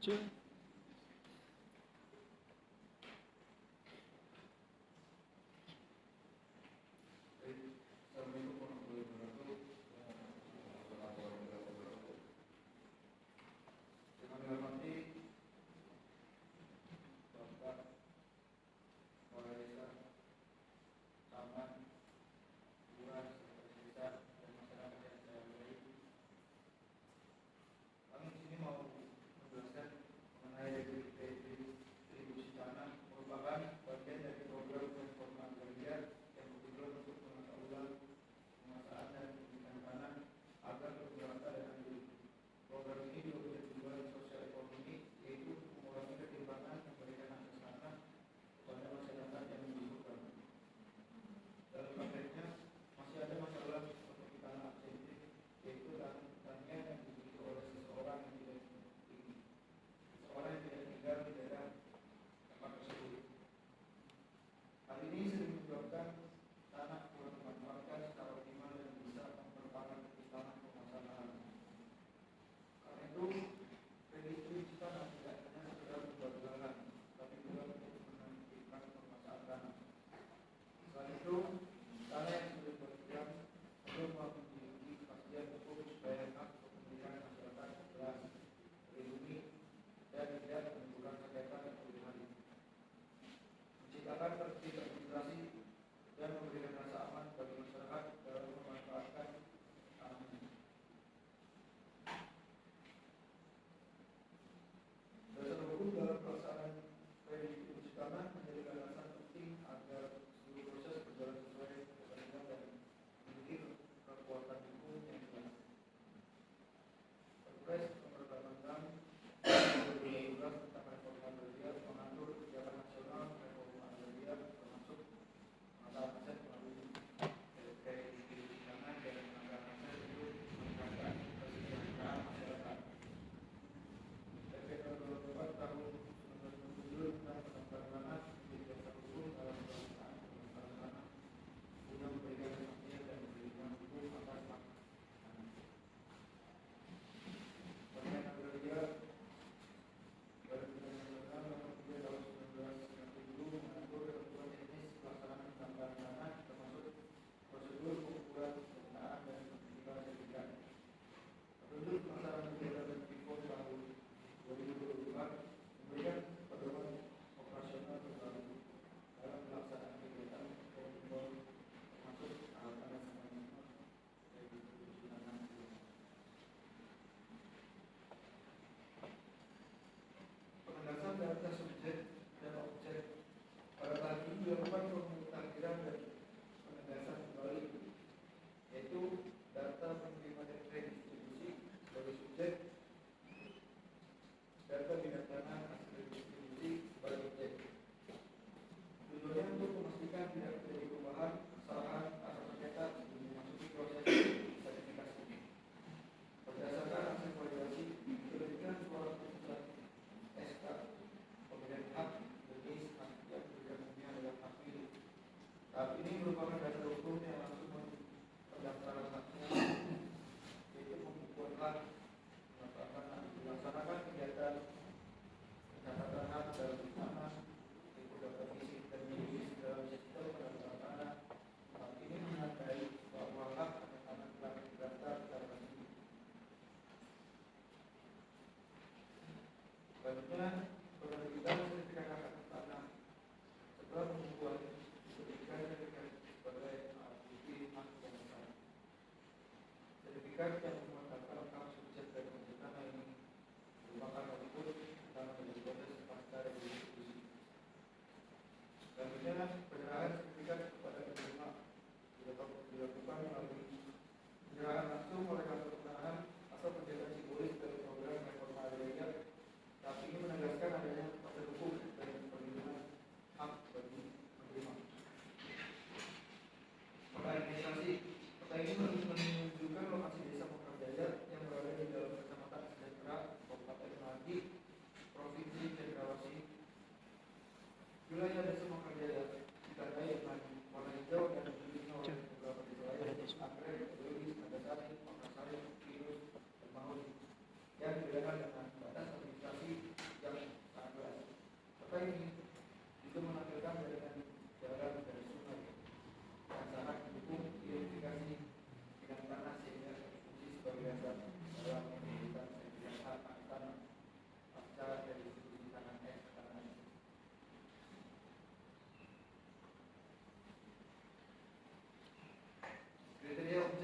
Cuy.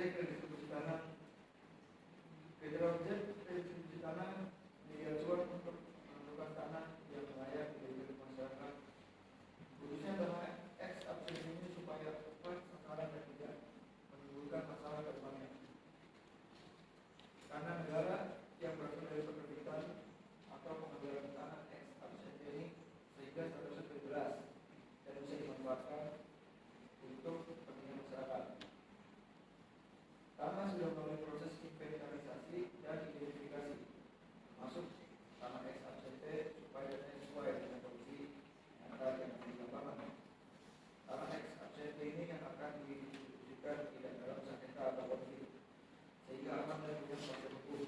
objek redistribusi tanah. Kriteria objek redistribusi tanah menjadi acuan untuk menentukan tanah yang layak dimiliki masyarakat, khususnya tanah ex absen ini supaya tepat sasaran dan tidak menimbulkan masalah ke depannya. Tanah negara yang berasal dari penerbitan atau pengambilan tanah ex absen ini sehingga statusnya lebih jelas dan bisa dimanfaatkan untuk kepentingan masyarakat. Tanah sudah melalui proses inventarisasi dan identifikasi, termasuk tanah ex absente supaya sesuai dengan kondisi nyata yang di lapangan. Tanah ex absente ini yang akan didistribusikan tidak dalam sengketa atau konflik, sehingga aman dan punya proses hukum.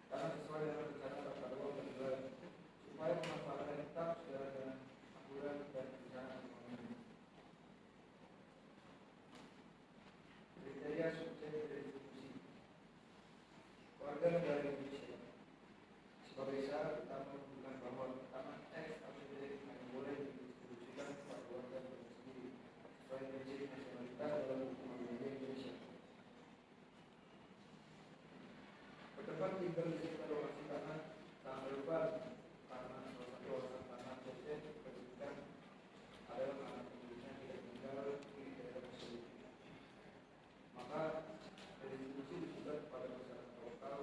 Tanah sesuai dengan rencana tata ruang dan jalan, supaya pemanfaatan tetap sesuai dengan aturan dan rencana ekonomi. Kriteria subjek redistribusi. Warga negara Indonesia sebagai syarat utama menunjukkan bahwa tanah ex absente hanya boleh didistribusikan kepada warga negara sendiri sesuai prinsip nasionalitas dalam hukum agraria Indonesia. Terdapat tinggal di sekitar lokasi tanah sangat relevan karena salah satu alasan tanah absente pendidikan adalah karena penduduknya tidak tinggal di daerah tersebut. Maka redistribusi diberikan kepada masyarakat lokal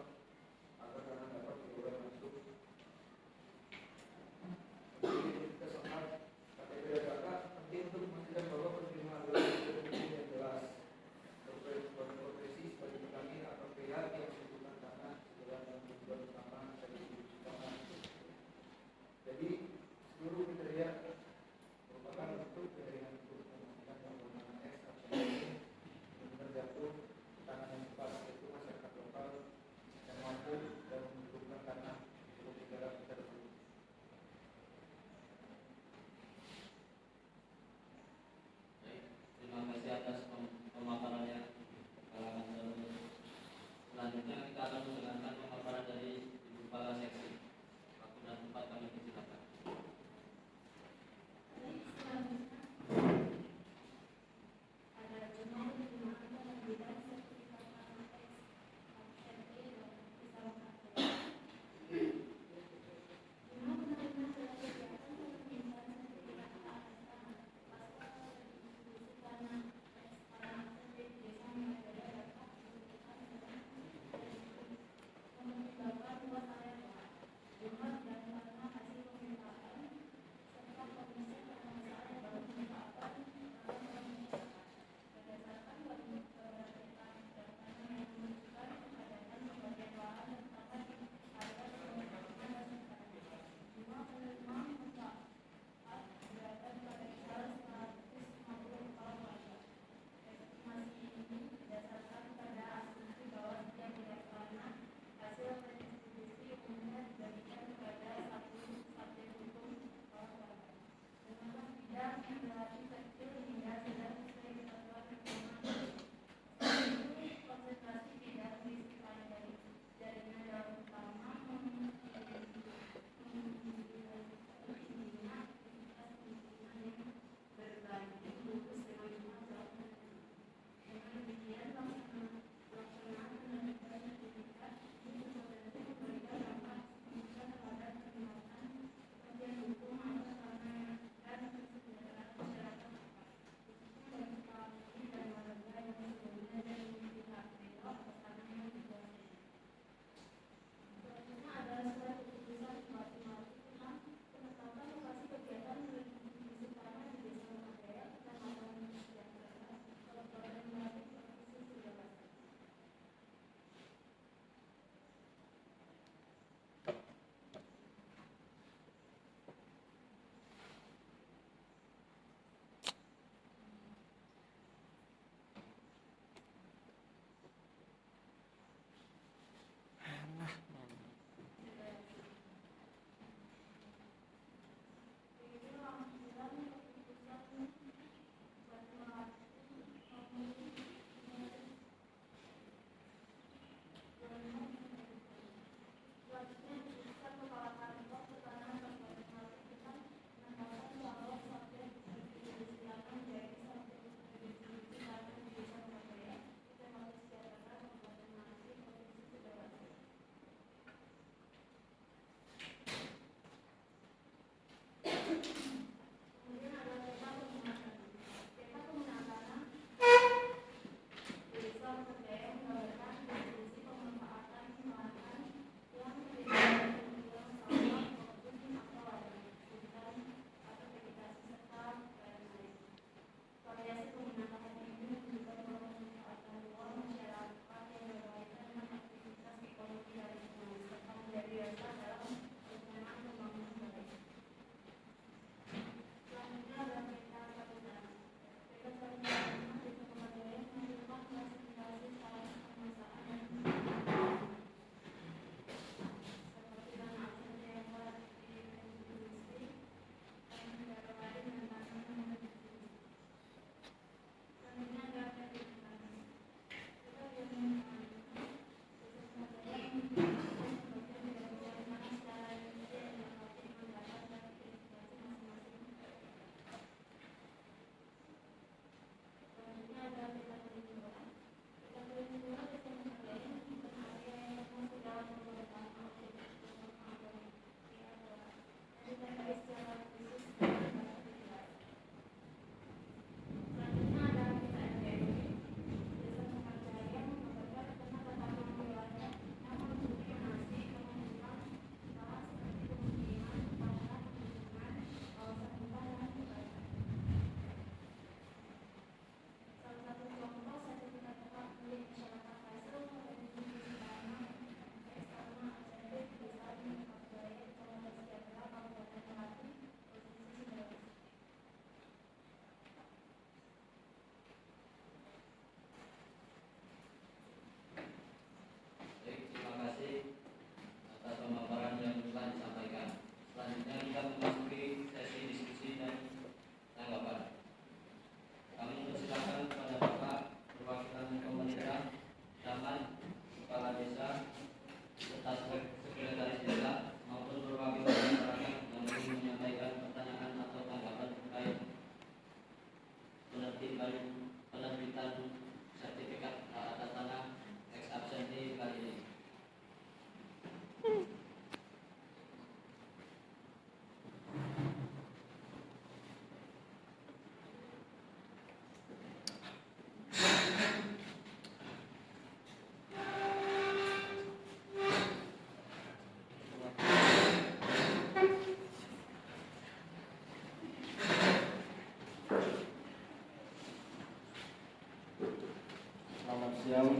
siang.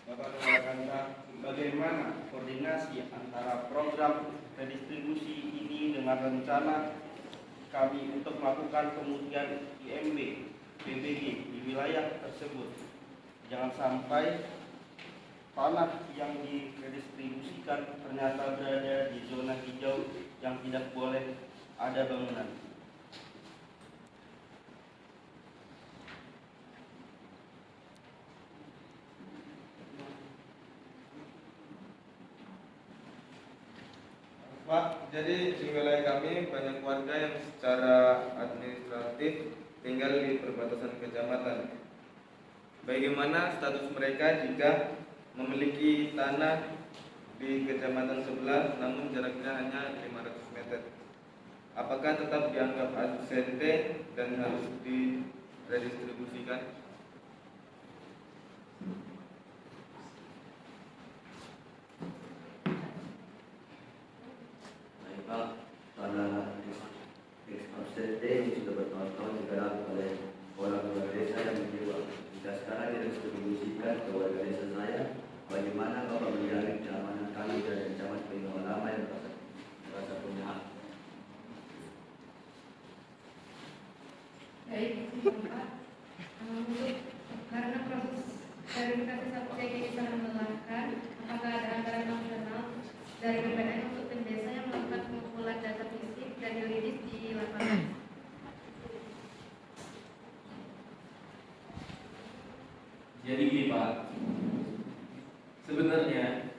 Bapak Kepala Kantor, bagaimana koordinasi antara program redistribusi ini dengan rencana kami untuk melakukan kemudian IMB, PBG di wilayah tersebut? Jangan sampai tanah yang diredistribusikan ternyata berada di zona hijau yang tidak boleh ada bangunan. Pak, jadi di wilayah kami banyak warga yang secara administratif tinggal di perbatasan kecamatan. Bagaimana status mereka jika memiliki tanah di kecamatan sebelah namun jaraknya hanya 500 meter? Apakah tetap dianggap absente dan harus diredistribusikan? Pak, tanah ex-absente ini sudah bertahun-tahun digarap oleh orang-orang desa yang menjual. Jika sekarang didistribusikan ke warga desa saya, bagaimana Bapak menjamin keamanan kami dan ancaman pelindungan lama yang merasa punya hak? Baik, Pak. Karena proses verifikasi satu ini sangat melelahkan, apakah ada anggaran nasional dari BPN untuk tim desa yang melakukan pengumpulan data fisik dan yuridis di lapangan? Jadi gini Pak, sebenarnya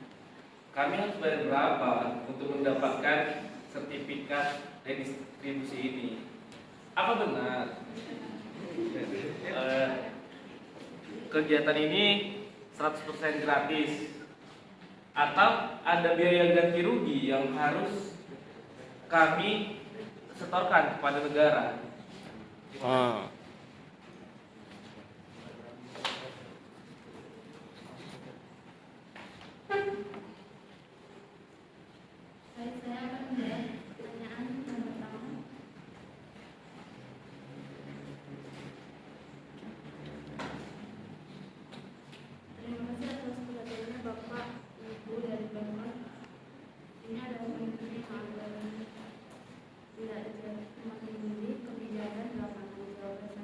kami harus bayar berapa untuk mendapatkan sertifikat redistribusi ini? Apa benar kegiatan ini 100% gratis? Atau ada biaya ganti rugi yang harus kami setorkan kepada negara? Saya akan menjawab pertanyaan yang pertama. Terima kasih atas perhatiannya Bapak Ibu dari Bapak. Ini adalah mengikuti anggaran tidak ada semakin tinggi kebijakan 8 12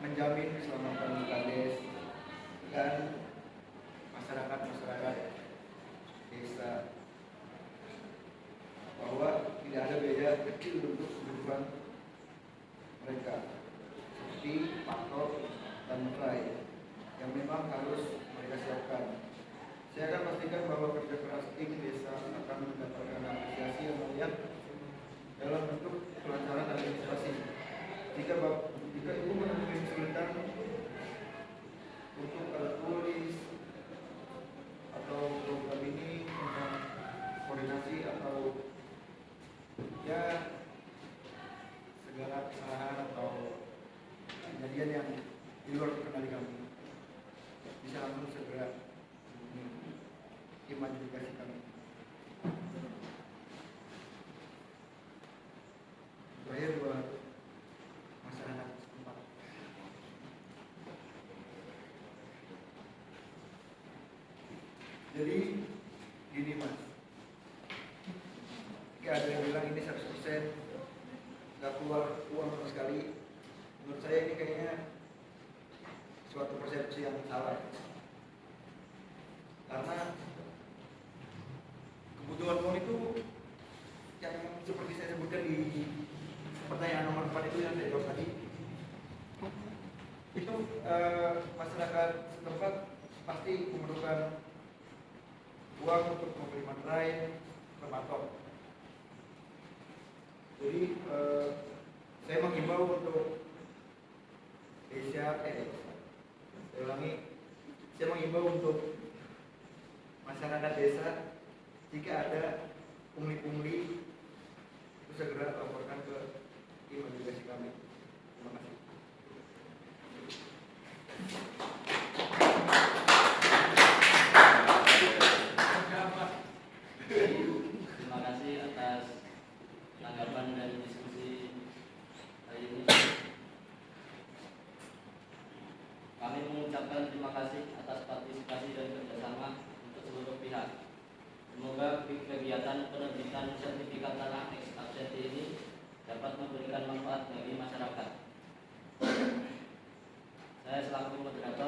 menjamin keselamatan kades dan masyarakat desa, bahwa tidak ada biaya kecil untuk kebutuhan mereka seperti patok dan meterai yang memang harus mereka siapkan. Saya akan pastikan bahwa kerja keras tim desa akan mendapatkan apresiasi yang layak dalam bentuk kelancaran administrasi. Jika ibu menemui kesulitan untuk alat tulis atau program ini tentang koordinasi atau ya segala kesalahan atau kejadian yang di luar kendali kami, bisa langsung segera hubungi tim administrasi kami. Terakhir buat masyarakat setempat. Jadi gini mas, jika ada yang bilang ini 100% nggak keluar uang sama sekali, menurut saya ini kayaknya suatu persepsi yang salah. Karena kebutuhan uang itu yang seperti saya sebutkan di pertanyaan nomor 4 itu yang saya jawab tadi, itu masyarakat setempat pasti memerlukan uang untuk membeli materai berpatok. Jadi saya menghimbau untuk saya menghimbau untuk masyarakat desa, jika ada pungli-pungli itu segera laporkan ke tim administrasi kami. Terima kasih. Terima kasih atas tanggapan dan diskusi hari ini. Kami mengucapkan terima kasih atas partisipasi dan kerjasama untuk seluruh pihak. Semoga kegiatan penerbitan sertifikat tanah ex absente ini dapat memberikan manfaat bagi masyarakat. Saya selaku moderator